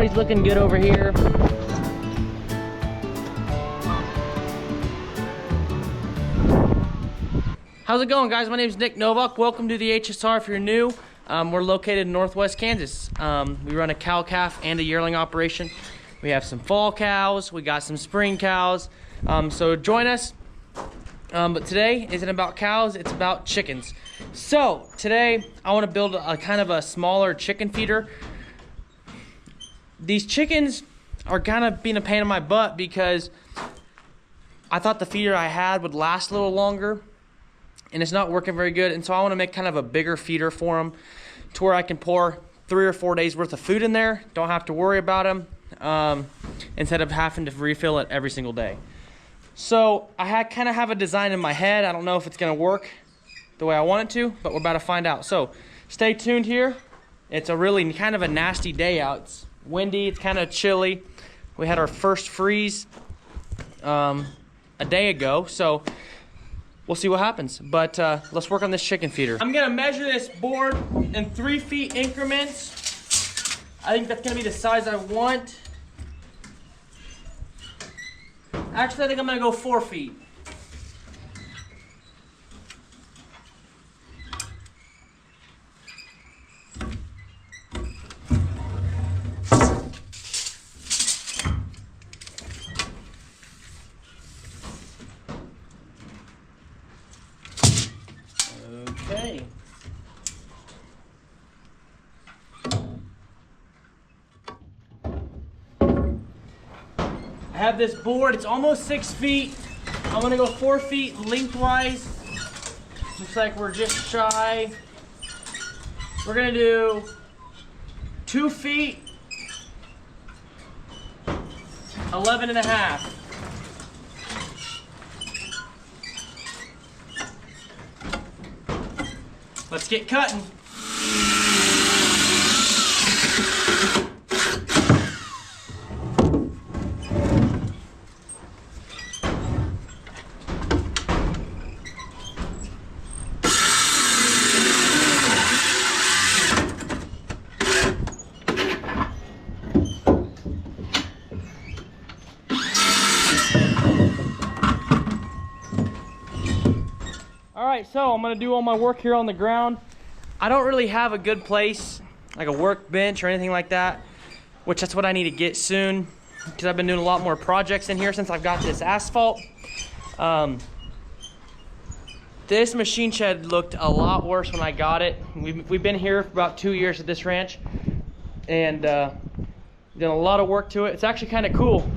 Everybody's looking good over here. How's it going, guys? My name is Nick Novak. Welcome to the HSR if you're new. We're located in Northwest Kansas. We run a cow-calf and a yearling operation. We have some fall cows, we got some spring cows. So join us. But today isn't about cows, it's about chickens. So today I want to build a kind of a smaller chicken feeder. These chickens are kind of being a pain in my butt because I thought the feeder I had would last a little longer, and it's not working very good. And so I want to make kind of a bigger feeder for them to where I can pour 3 or 4 days worth of food in there. Don't have to worry about them instead of having to refill it every single day. So I kind of have a design in my head. I don't know if it's going to work the way I want it to, but we're about to find out. So stay tuned here. It's a really kind of a nasty day out. It's windy, it's kind of chilly. We had our first freeze a day ago, so we'll see what happens. But let's work on this chicken feeder. I'm gonna measure this board in 3 feet increments. I think that's gonna be the size I want. Actually, I think I'm gonna go 4 feet. Okay. I have this board, it's almost 6 feet. I'm gonna go 4 feet lengthwise. Looks like we're just shy. We're gonna do 2 feet, 11 and a half. Let's get cutting. Alright, so I'm going to do all my work here on the ground. I don't really have a good place, like a workbench or anything like that, which that's what I need to get soon, because I've been doing a lot more projects in here since I've got this asphalt. This machine shed looked a lot worse when I got it. We've been here for about 2 years at this ranch, and done a lot of work to it. It's actually kind of cool.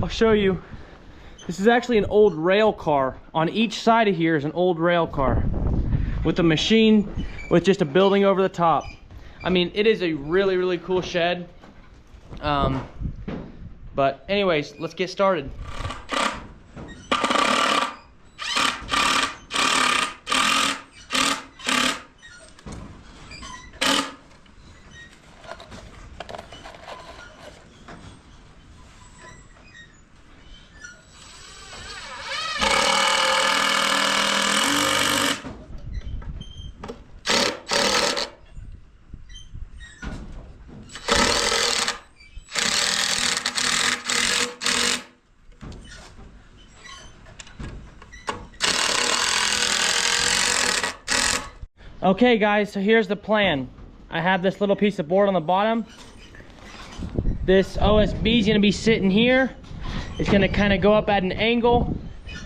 I'll show you. This is actually an old rail car. On each side of here is an old rail car with a machine with just a building over the top. I mean, it is a really, really cool shed. But anyways, let's get started. Okay guys, so here's the plan. I have this little piece of board on the bottom. This OSB is gonna be sitting here. It's gonna kind of go up at an angle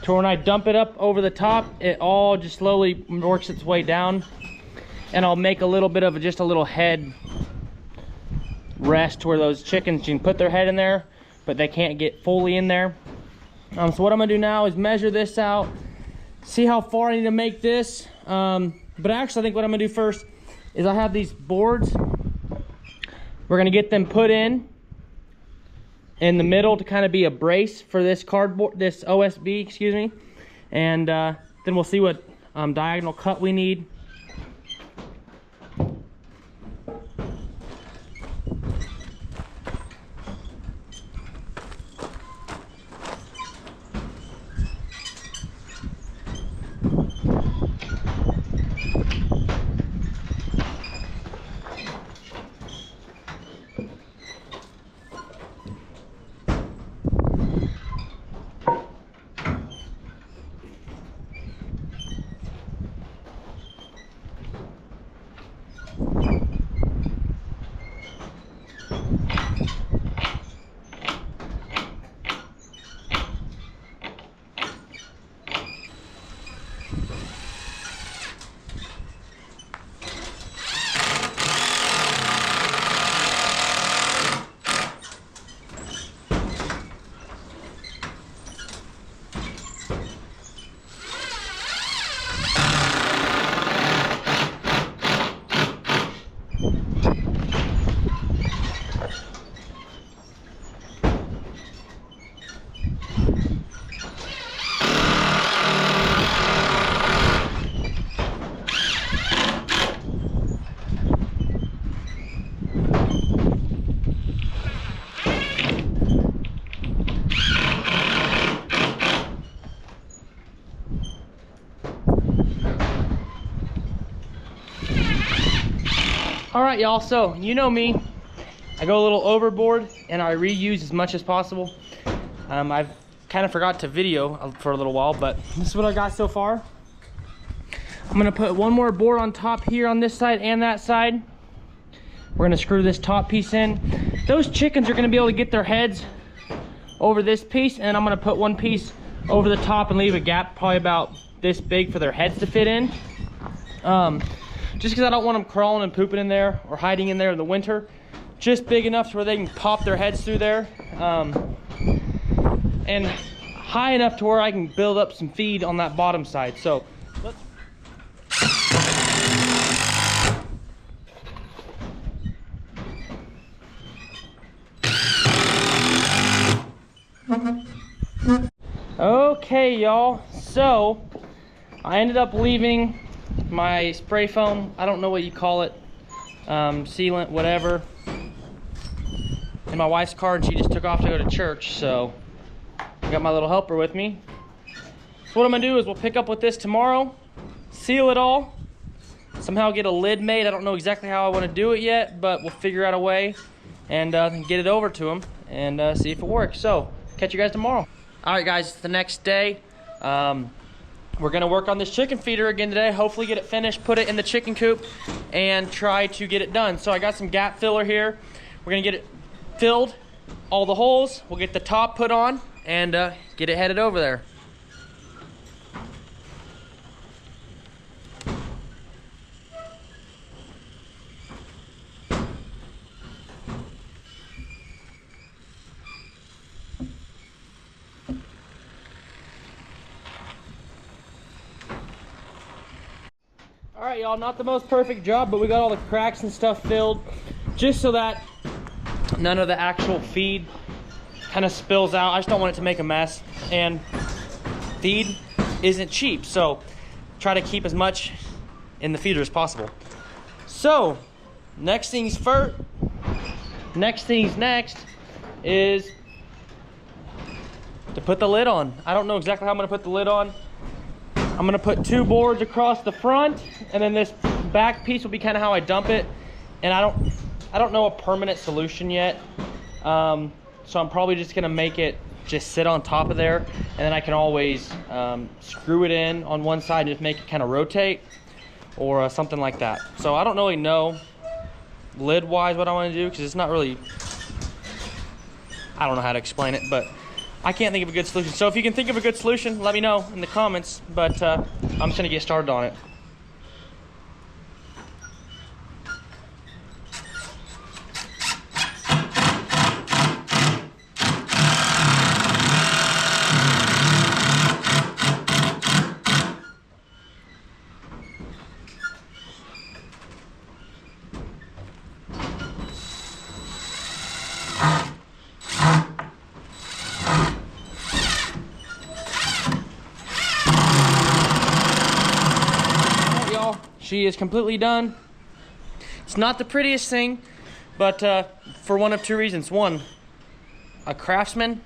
to when I dump it up over the top, it all just slowly works its way down. And I'll make a little bit of just a little head rest where those chickens can put their head in there, but they can't get fully in there. So what I'm gonna do now is measure this out, see how far I need to make this. But actually, I think what I'm gonna do first is I have these boards. We're gonna get them put in the middle to kind of be a brace for this cardboard, this OSB, excuse me. And then we'll see what diagonal cut we need. All right, y'all, so you know me. I go a little overboard and I reuse as much as possible. I've kind of forgot to video for a little while, but this is what I got so far. I'm gonna put one more board on top here on this side and that side. We're gonna screw this top piece in. Those chickens are gonna be able to get their heads over this piece, and I'm gonna put one piece over the top and leave a gap probably about this big for their heads to fit in. Just because I don't want them crawling and pooping in there or hiding in there in the winter. Just big enough to where they can pop their heads through there. And high enough to where I can build up some feed on that bottom side. So let's... Okay, y'all, so I ended up leaving my spray foam, I don't know what you call it, sealant, whatever, in my wife's car, and she just took off to go to church. So I got my little helper with me. So what I'm gonna do is we'll pick up with this tomorrow, seal it all, somehow get a lid made. I don't know exactly how I want to do it yet, but we'll figure out a way and get it over to them and see if it works. So catch you guys tomorrow. All right, guys, it's the next day. We're gonna work on this chicken feeder again today, hopefully get it finished, put it in the chicken coop, and try to get it done. So I got some gap filler here. We're gonna get it filled, all the holes. We'll get the top put on and get it headed over there. All right, y'all, not the most perfect job, but we got all the cracks and stuff filled just so that none of the actual feed kind of spills out. I just don't want it to make a mess, and feed isn't cheap, so try to keep as much in the feeder as possible. So next things next is to put the lid on. I don't know exactly how I'm gonna put the lid on. I'm gonna put 2 boards across the front, and then this back piece will be kind of how I dump it. And I don't know a permanent solution yet. So I'm probably just gonna make it just sit on top of there, and then I can always screw it in on one side and just make it kind of rotate or something like that. So I don't really know lid wise what I want to do, because it's not really, I don't know how to explain it, but I can't think of a good solution. So if you can think of a good solution, let me know in the comments, but I'm just gonna get started on it. She is completely done. It's not the prettiest thing, but for one of 2 reasons. One, a craftsman,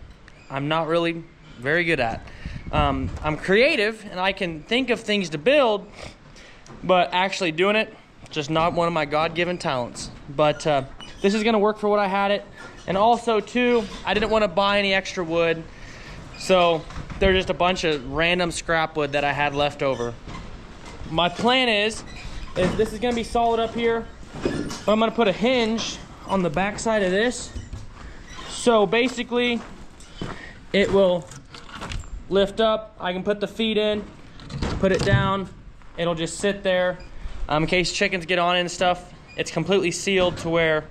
I'm not really very good at. I'm creative and I can think of things to build, but actually doing it, just not one of my God-given talents. But this is gonna work for what I had it. And also too, I didn't want to buy any extra wood, so there's just a bunch of random scrap wood that I had left over. My plan is this is gonna be solid up here, but I'm gonna put a hinge on the back side of this. So basically it will lift up. I can put the feet in, put it down. It'll just sit there in case chickens get on it and stuff. It's completely sealed to where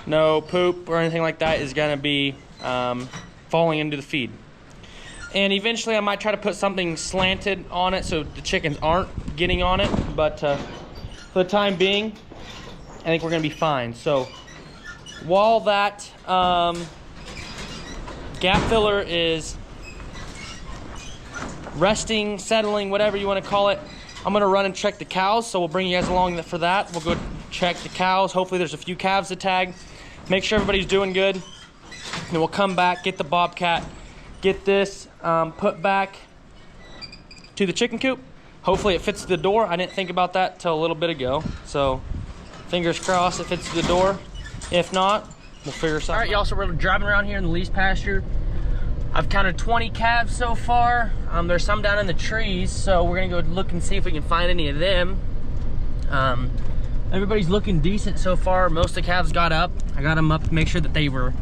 no poop or anything like that is gonna be falling into the feed. And eventually I might try to put something slanted on it so the chickens aren't getting on it. But for the time being, I think we're gonna be fine. So while that gap filler is resting, settling, whatever you wanna call it, I'm gonna run and check the cows. So we'll bring you guys along for that. We'll go check the cows. Hopefully there's a few calves to tag. Make sure everybody's doing good. And we'll come back, get the bobcat, get this put back to the chicken coop. Hopefully it fits the door. I didn't think about that till a little bit ago. So Fingers crossed if it's the door. If not, we'll figure something out. All right, y'all, so we're driving around here in the lease pasture. I've counted 20 calves so far. There's some down in the trees, so we're gonna go look and see if we can find any of them. Everybody's looking decent so far. Most of the calves got up. I got them up to make sure that they were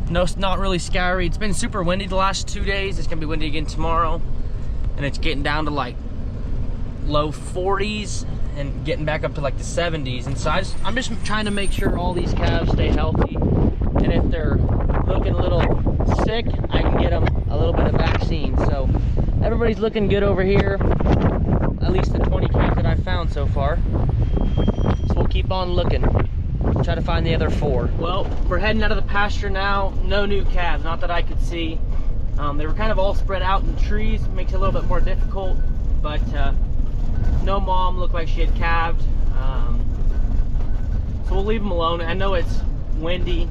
not really scary. It's been super windy the last 2 days. It's gonna be windy again tomorrow. And it's getting down to like low 40s and getting back up to like the 70s. And so I'm just trying to make sure all these calves stay healthy. And if they're looking a little sick, I can get them a little bit of vaccine. So everybody's looking good over here. At least the 20 calves that I've found so far. So we'll keep on looking. Try to find the other 4. Well, we're heading out of the pasture now. No new calves, not that I could see. They were kind of all spread out in the trees. Makes it a little bit more difficult, but no mom looked like she had calved. So we'll leave them alone. I know it's windy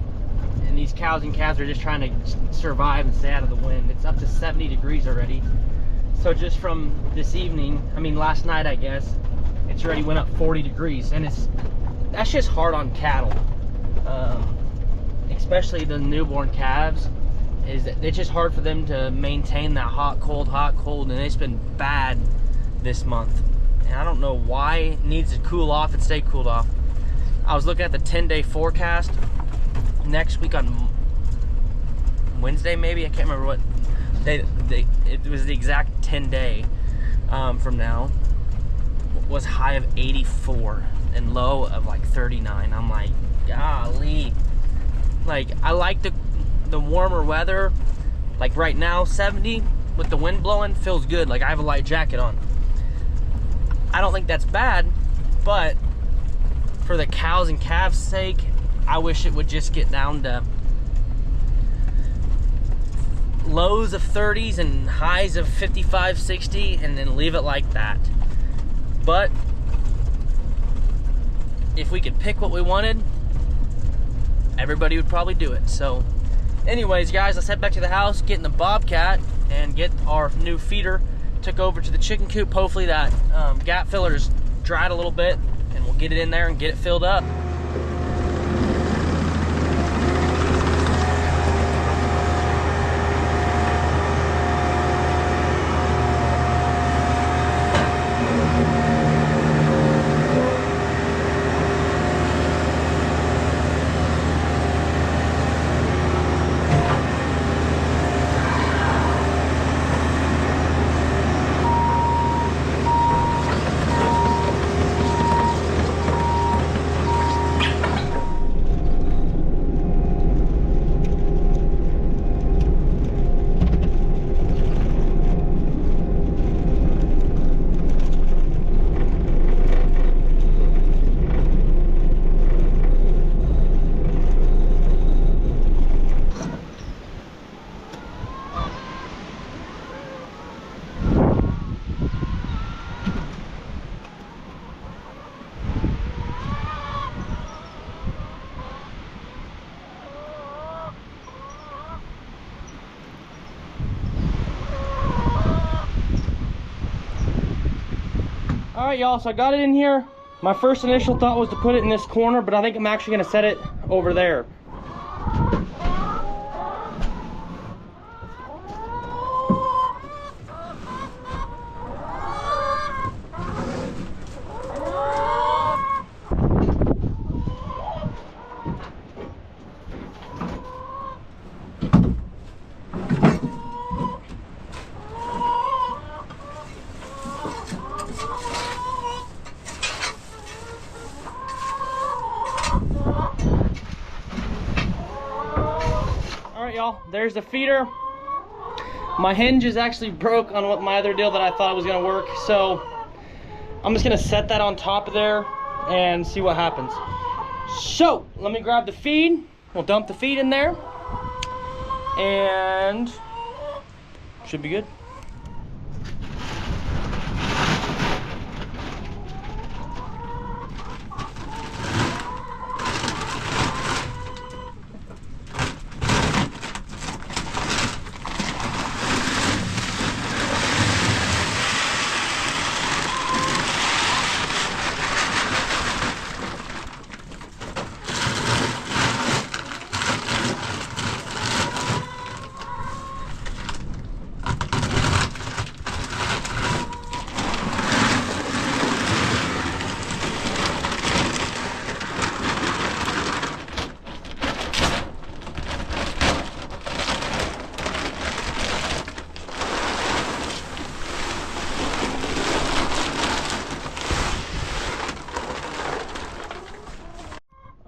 and these cows and calves are just trying to survive and stay out of the wind. It's up to 70 degrees already. So just from this evening, I mean last night I guess, it's already went up 40 degrees, and that's just hard on cattle, especially the newborn calves. It's just hard for them to maintain that hot cold, and it's been bad this month, and I don't know why. It needs to cool off and stay cooled off. I was looking at the 10-day forecast. Next week on Wednesday, maybe, I can't remember what day. It was the exact 10-day from now. Was high of 84 and low of like 39. I'm like, golly. Like, I like the warmer weather. Like right now, 70 with the wind blowing feels good. Like I have a light jacket on. I don't think that's bad, but for the cows and calves' sake, I wish it would just get down to lows of 30s and highs of 55, 60, and then leave it like that. But if we could pick what we wanted, everybody would probably do it. So anyways, guys, let's head back to the house, get in the Bobcat, and get our new feeder took over to the chicken coop. Hopefully that gap filler's dried a little bit, and we'll get it in there and get it filled up. All right, y'all, so I got it in here. My first initial thought was to put it in this corner, but I think I'm actually gonna set it over there. Y'all, there's the feeder. My hinge is actually broke on what my other deal that I thought was gonna work, so I'm just gonna set that on top of there and see what happens. So let me grab the feed. We'll dump the feed in there and should be good.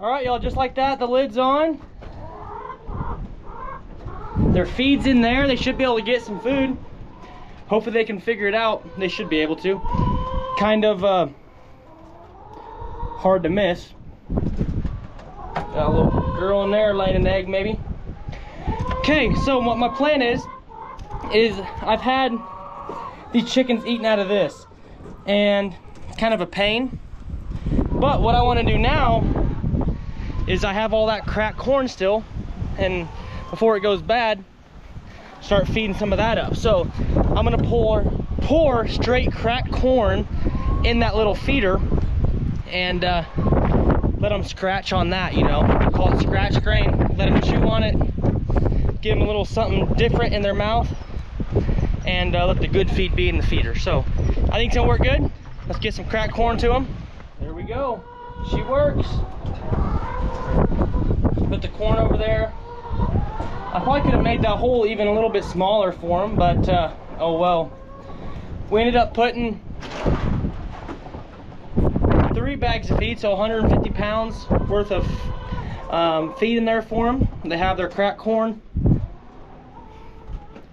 All right, y'all, just like that, the lid's on. Their feed's in there. They should be able to get some food. Hopefully they can figure it out. They should be able to. Kind of hard to miss. Got a little girl in there laying an egg maybe. Okay, so what my plan is I've had these chickens eating out of this, and it's kind of a pain. But what I want to do now is I have all that cracked corn still, and before it goes bad, start feeding some of that up. So I'm gonna pour straight cracked corn in that little feeder and let them scratch on that, you know. We call it scratch grain. Let them chew on it, give them a little something different in their mouth, and let the good feed be in the feeder. So I think it's gonna work good. Let's get some cracked corn to them. There we go. She works. Put the corn over there. I probably could have made that hole even a little bit smaller for them, but oh well. We ended up putting 3 bags of feed, so 150 pounds worth of feed in there for them. They have their cracked corn.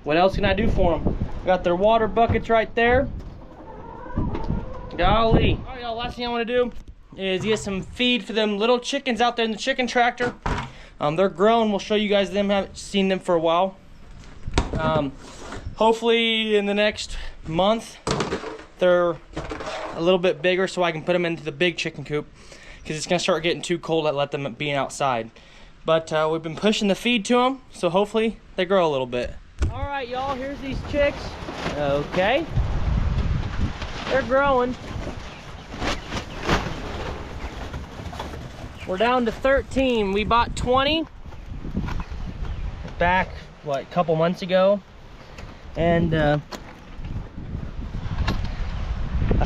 What else can I do for them? Got their water buckets right there. Golly. All right, y'all, last thing I want to do is get some feed for them little chickens out there in the chicken tractor. They're grown. We'll show you guys them. Haven't seen them for a while. Hopefully in the next month they're a little bit bigger, so I can put them into the big chicken coop, because it's gonna start getting too cold to let them be outside. But we've been pushing the feed to them, so hopefully they grow a little bit. All right, y'all, here's these chicks. Okay, they're growing. We're down to 13. We bought 20 back, what, a couple months ago, and a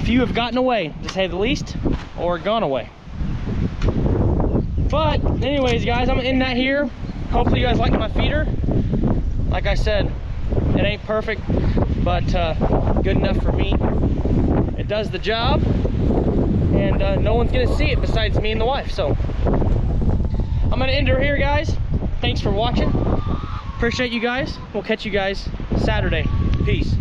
few have gotten away, to say the least, or gone away. But anyways, guys, I'm gonna end that here. Hopefully you guys like my feeder. Like I said, it ain't perfect, but good enough for me. It does the job, and no one's gonna see it besides me and the wife. So I'm gonna end her here, guys. Thanks for watching. Appreciate you guys. We'll catch you guys Saturday. Peace.